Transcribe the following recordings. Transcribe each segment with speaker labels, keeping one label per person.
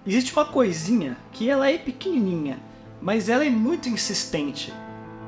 Speaker 1: Existe uma coisinha que ela é pequenininha, mas ela é muito insistente.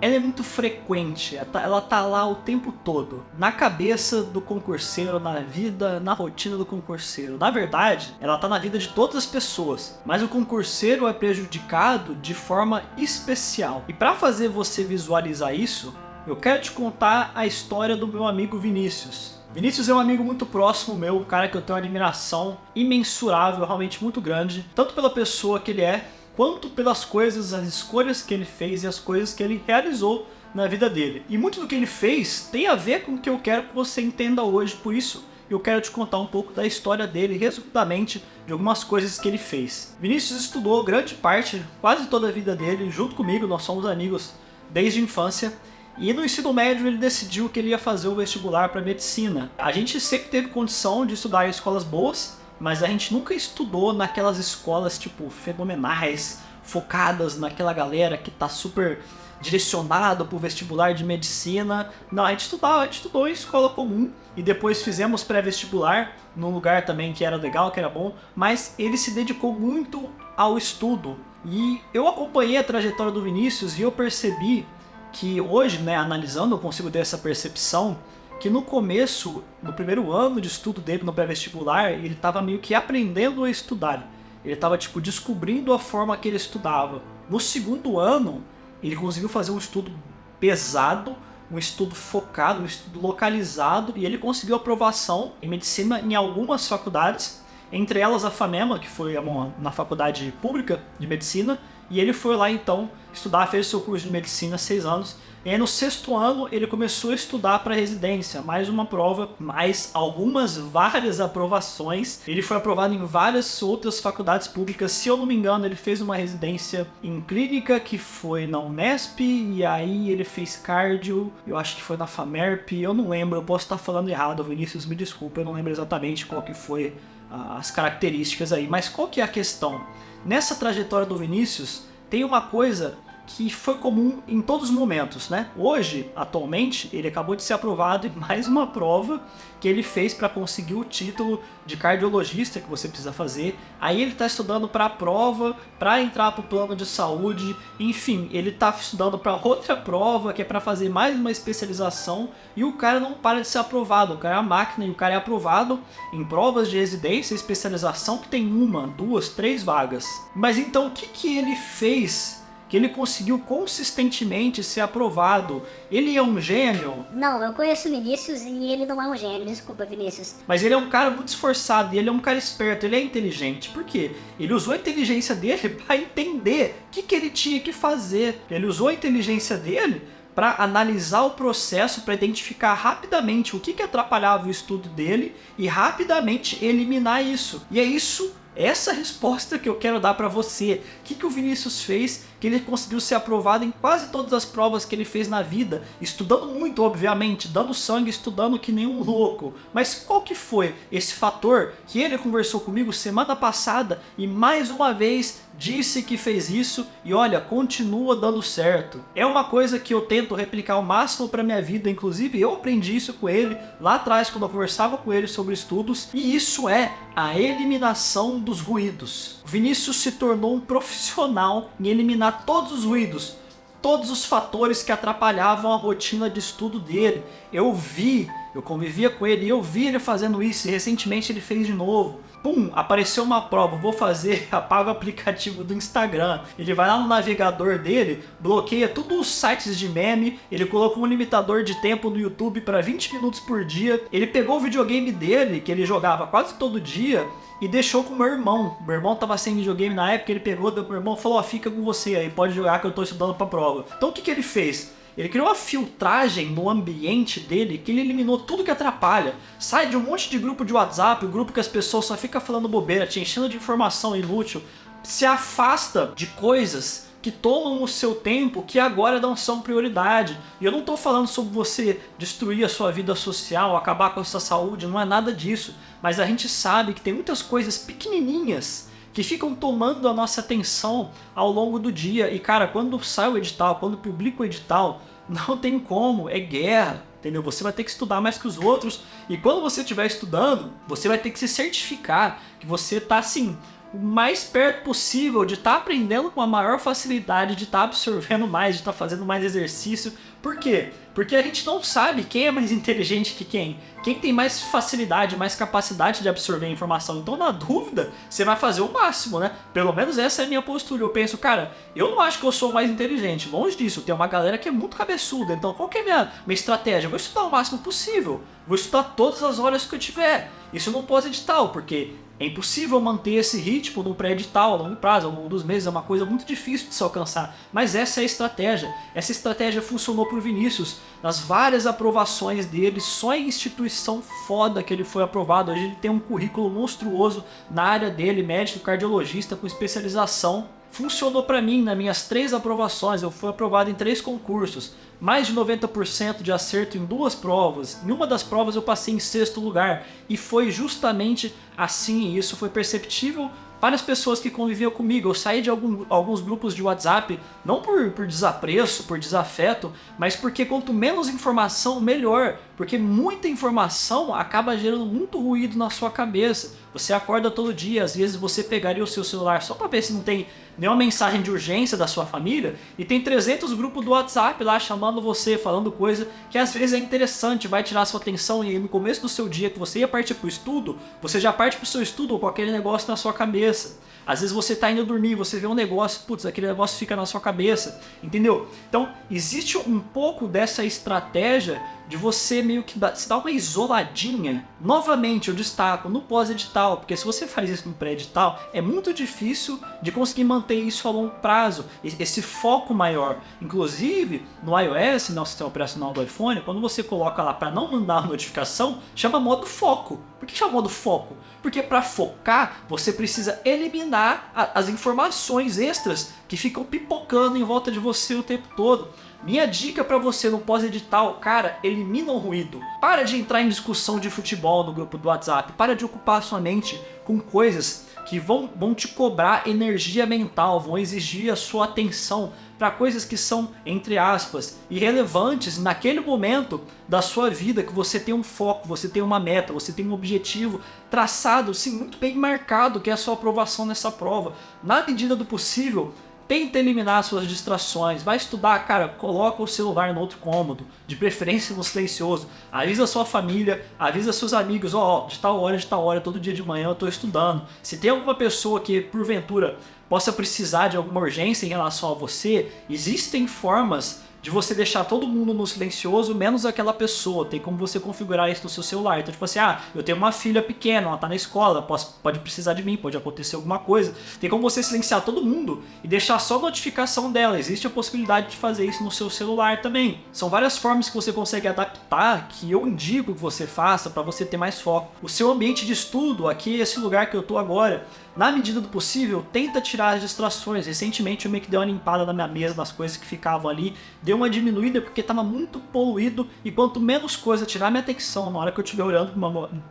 Speaker 1: Ela é muito frequente, ela tá lá o tempo todo, na cabeça do concurseiro, na vida, na rotina do concurseiro. Na verdade, ela tá na vida de todas as pessoas, mas o concurseiro é prejudicado de forma especial. E para fazer você visualizar isso, eu quero te contar a história do meu amigo Vinícius. Vinícius é um amigo muito próximo meu, um cara que eu tenho uma admiração imensurável, realmente muito grande, tanto pela pessoa que ele é, quanto pelas coisas, as escolhas que ele fez e as coisas que ele realizou na vida dele. E muito do que ele fez tem a ver com o que eu quero que você entenda hoje, por isso eu quero te contar um pouco da história dele, resumidamente, de algumas coisas que ele fez. Vinícius estudou grande parte, quase toda a vida dele, junto comigo, nós somos amigos desde a infância. E no ensino médio ele decidiu que ele ia fazer o vestibular para medicina. A gente sempre teve condição de estudar em escolas boas, mas a gente nunca estudou naquelas escolas tipo fenomenais, focadas naquela galera que tá super direcionada pro vestibular de medicina. Não, a gente estudou em escola comum e depois fizemos pré-vestibular num lugar também que era legal, que era bom, mas ele se dedicou muito ao estudo. E eu acompanhei a trajetória do Vinícius e eu percebi que hoje, né, analisando, eu consigo ter essa percepção que no começo, no primeiro ano de estudo dele no pré-vestibular, ele estava meio que aprendendo a estudar. Ele estava tipo descobrindo a forma que ele estudava. No segundo ano, ele conseguiu fazer um estudo pesado, um estudo focado, um estudo localizado, e ele conseguiu aprovação em medicina em algumas faculdades, entre elas a FAMEMA, que foi na faculdade pública de medicina, e ele foi lá então estudar, fez seu curso de medicina 6 anos. E aí no 6º ano ele começou a estudar para residência, mais uma prova, mais várias aprovações. Ele foi aprovado em várias outras faculdades públicas. Se eu não me engano, ele fez uma residência em clínica que foi na Unesp, e aí ele fez cardio, eu acho que foi na FAMERP, eu não lembro, eu posso estar falando errado, Vinícius, me desculpa, eu não lembro exatamente qual que foi as características aí. Mas qual que é a questão? Nessa trajetória do Vinícius, tem uma coisa que foi comum em todos os momentos, né? Hoje, atualmente, ele acabou de ser aprovado em mais uma prova que ele fez para conseguir o título de cardiologista que você precisa fazer. Aí ele está estudando para a prova, para entrar para o plano de saúde, enfim, ele está estudando para outra prova que é para fazer mais uma especialização, e o cara não para de ser aprovado. O cara é a máquina, e o cara é aprovado em provas de residência e especialização que tem 1, 2, 3 vagas. Mas então o que ele fez que ele conseguiu consistentemente ser aprovado? Ele é um gênio?
Speaker 2: Não, eu conheço o Vinícius e ele não é um gênio, desculpa, Vinícius.
Speaker 1: Mas ele é um cara muito esforçado, e ele é um cara esperto, ele é inteligente. Por quê? Ele usou a inteligência dele para entender o que ele tinha que fazer. Ele usou a inteligência dele para analisar o processo, para identificar rapidamente o que atrapalhava o estudo dele e rapidamente eliminar isso. E é isso, essa resposta que eu quero dar para você. O que o Vinícius fez que ele conseguiu ser aprovado em quase todas as provas que ele fez na vida, estudando muito, obviamente, dando sangue, estudando que nem um louco. Mas qual que foi esse fator que ele conversou comigo semana passada e mais uma vez disse que fez isso e olha, continua dando certo? É uma coisa que eu tento replicar ao máximo para minha vida, inclusive eu aprendi isso com ele lá atrás quando eu conversava com ele sobre estudos, e isso é a eliminação dos ruídos. O Vinícius se tornou um profissional em eliminar todos os ruídos, todos os fatores que atrapalhavam a rotina de estudo dele. Eu convivia com ele e eu vi ele fazendo isso, e recentemente ele fez de novo. Pum, apareceu uma prova, vou fazer, apaga o aplicativo do Instagram. Ele vai lá no navegador dele, bloqueia todos os sites de meme, ele colocou um limitador de tempo no YouTube para 20 minutos por dia. Ele pegou o videogame dele, que ele jogava quase todo dia, e deixou com o meu irmão. Meu irmão tava sem videogame na época, ele pegou, deu pro meu irmão e falou, ó, fica com você aí, pode jogar que eu tô estudando pra prova. Então o que ele fez? Ele criou uma filtragem no ambiente dele que ele eliminou tudo que atrapalha. Sai de um monte de grupo de WhatsApp, o grupo que as pessoas só ficam falando bobeira, te enchendo de informação inútil. Se afasta de coisas que tomam o seu tempo, que agora não são prioridade. E eu não estou falando sobre você destruir a sua vida social, acabar com a sua saúde, não é nada disso. Mas a gente sabe que tem muitas coisas pequenininhas que ficam tomando a nossa atenção ao longo do dia. E cara, quando sai o edital, quando publica o edital, não tem como, é guerra, entendeu? Você vai ter que estudar mais que os outros, e quando você estiver estudando, você vai ter que se certificar que você está assim, o mais perto possível de estar aprendendo com a maior facilidade, de estar absorvendo mais, de estar fazendo mais exercício. Por quê? Porque a gente não sabe quem é mais inteligente que quem tem mais facilidade, mais capacidade de absorver a informação. Então, na dúvida, você vai fazer o máximo, né? Pelo menos essa é a minha postura. Eu penso, cara, eu não acho que eu sou o mais inteligente. Longe disso, tem uma galera que é muito cabeçuda. Então, qual que é a minha estratégia? Eu vou estudar o máximo possível. Vou estudar todas as horas que eu tiver. Isso não pós-edital, porque é impossível manter esse ritmo no pré-edital a longo prazo, ao longo dos meses, é uma coisa muito difícil de se alcançar. Mas essa é a estratégia. Essa estratégia funcionou para o Vinícius nas várias aprovações dele, só em instituição foda que ele foi aprovado. Hoje ele tem um currículo monstruoso na área dele, médico cardiologista com especialização. Funcionou para mim nas minhas 3 aprovações, eu fui aprovado em 3 concursos, mais de 90% de acerto em 2 provas, em uma das provas eu passei em 6º lugar, e foi justamente assim, e isso foi perceptível para as pessoas que conviviam comigo. Eu saí de alguns grupos de WhatsApp, não por desapreço, por desafeto, mas porque quanto menos informação, melhor. Porque muita informação acaba gerando muito ruído na sua cabeça. Você acorda todo dia, às vezes você pegaria o seu celular só para ver se não tem nenhuma mensagem de urgência da sua família, e tem 300 grupos do WhatsApp lá chamando você, falando coisa que às vezes é interessante, vai tirar a sua atenção, e no começo do seu dia que você ia partir para o estudo, você já parte para o seu estudo com aquele negócio na sua cabeça. Às vezes você está indo dormir, você vê um negócio, putz, aquele negócio fica na sua cabeça, entendeu? Então, existe um pouco dessa estratégia de você meio que se dar uma isoladinha. Novamente, eu destaco no pós-edital, porque se você faz isso no pré-edital, é muito difícil de conseguir manter isso a longo prazo, esse foco maior. Inclusive, no iOS, no sistema operacional do iPhone, quando você coloca lá para não mandar a notificação, chama modo foco. Por que chama modo foco? Porque para focar, você precisa eliminar as informações extras que ficam pipocando em volta de você o tempo todo. Minha dica pra você no pós-edital, cara, elimina o ruído. Para de entrar em discussão de futebol no grupo do WhatsApp. Para de ocupar a sua mente com coisas que vão te cobrar energia mental, vão exigir a sua atenção para coisas que são, entre aspas, irrelevantes naquele momento da sua vida, que você tem um foco, você tem uma meta, você tem um objetivo traçado, sim, muito bem marcado, que é a sua aprovação nessa prova. Na medida do possível, tenta eliminar suas distrações, vai estudar, cara, coloca o celular no outro cômodo, de preferência no silencioso, avisa sua família, avisa seus amigos, de tal hora, todo dia de manhã eu estou estudando. Se tem alguma pessoa que, porventura, possa precisar de alguma urgência em relação a você, existem formas de você deixar todo mundo no silencioso, menos aquela pessoa. Tem como você configurar isso no seu celular. Então, tipo assim, eu tenho uma filha pequena, ela tá na escola, pode precisar de mim, pode acontecer alguma coisa. Tem como você silenciar todo mundo e deixar só a notificação dela. Existe a possibilidade de fazer isso no seu celular também. São várias formas que você consegue adaptar, que eu indico que você faça para você ter mais foco. O seu ambiente de estudo, aqui, esse lugar que eu tô agora, na medida do possível, tenta tirar as distrações. Recentemente eu meio que dei uma limpada na minha mesa, nas coisas que ficavam ali, dei uma diminuída porque estava muito poluído, e quanto menos coisa tirar minha atenção na hora que eu estiver olhando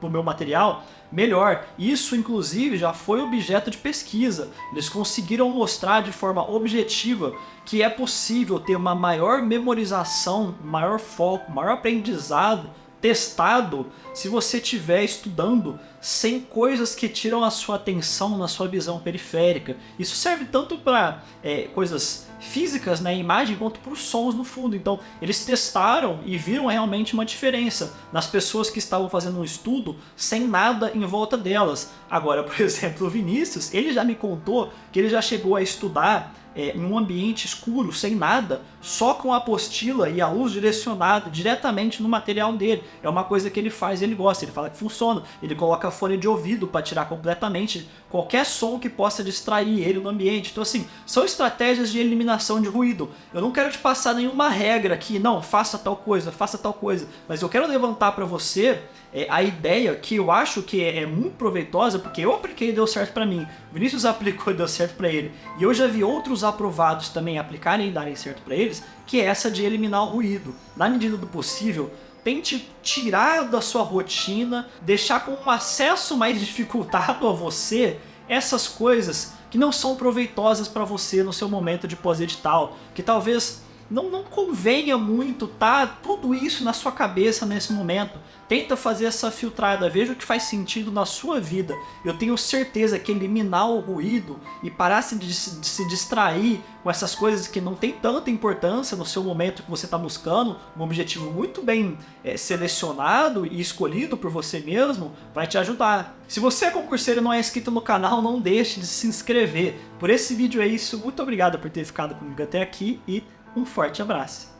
Speaker 1: para o meu material, melhor. Isso inclusive já foi objeto de pesquisa. Eles conseguiram mostrar de forma objetiva que é possível ter uma maior memorização, maior foco, maior aprendizado testado se você estiver estudando sem coisas que tiram a sua atenção na sua visão periférica. Isso serve tanto para coisas físicas, né, imagem, quanto para os sons no fundo. Então eles testaram e viram realmente uma diferença nas pessoas que estavam fazendo um estudo sem nada em volta delas. Agora, por exemplo, o Vinícius, ele já me contou que ele já chegou a estudar em um ambiente escuro, sem nada, só com a apostila e a luz direcionada diretamente no material dele. É uma coisa que ele faz e ele gosta, ele fala que funciona. Ele coloca fone de ouvido para tirar completamente qualquer som que possa distrair ele no ambiente. Então assim, são estratégias de eliminação de ruído. Eu não quero te passar nenhuma regra aqui, não, faça tal coisa, mas eu quero levantar para você a ideia que eu acho que é muito proveitosa, porque eu apliquei e deu certo para mim, o Vinícius aplicou e deu certo para ele, e eu já vi outros aprovados também aplicarem e darem certo para eles, que é essa de eliminar o ruído. Na medida do possível, tente tirar da sua rotina, deixar com um acesso mais dificultado a você essas coisas que não são proveitosas para você no seu momento de pós-edital, que talvez não convenha muito tá tudo isso na sua cabeça nesse momento. Tenta fazer essa filtrada, veja o que faz sentido na sua vida. Eu tenho certeza que eliminar o ruído e parar de se distrair com essas coisas que não tem tanta importância no seu momento que você está buscando, um objetivo muito bem selecionado e escolhido por você mesmo, vai te ajudar. Se você é concurseiro e não é inscrito no canal, não deixe de se inscrever. Por esse vídeo é isso, muito obrigado por ter ficado comigo até aqui e um forte abraço.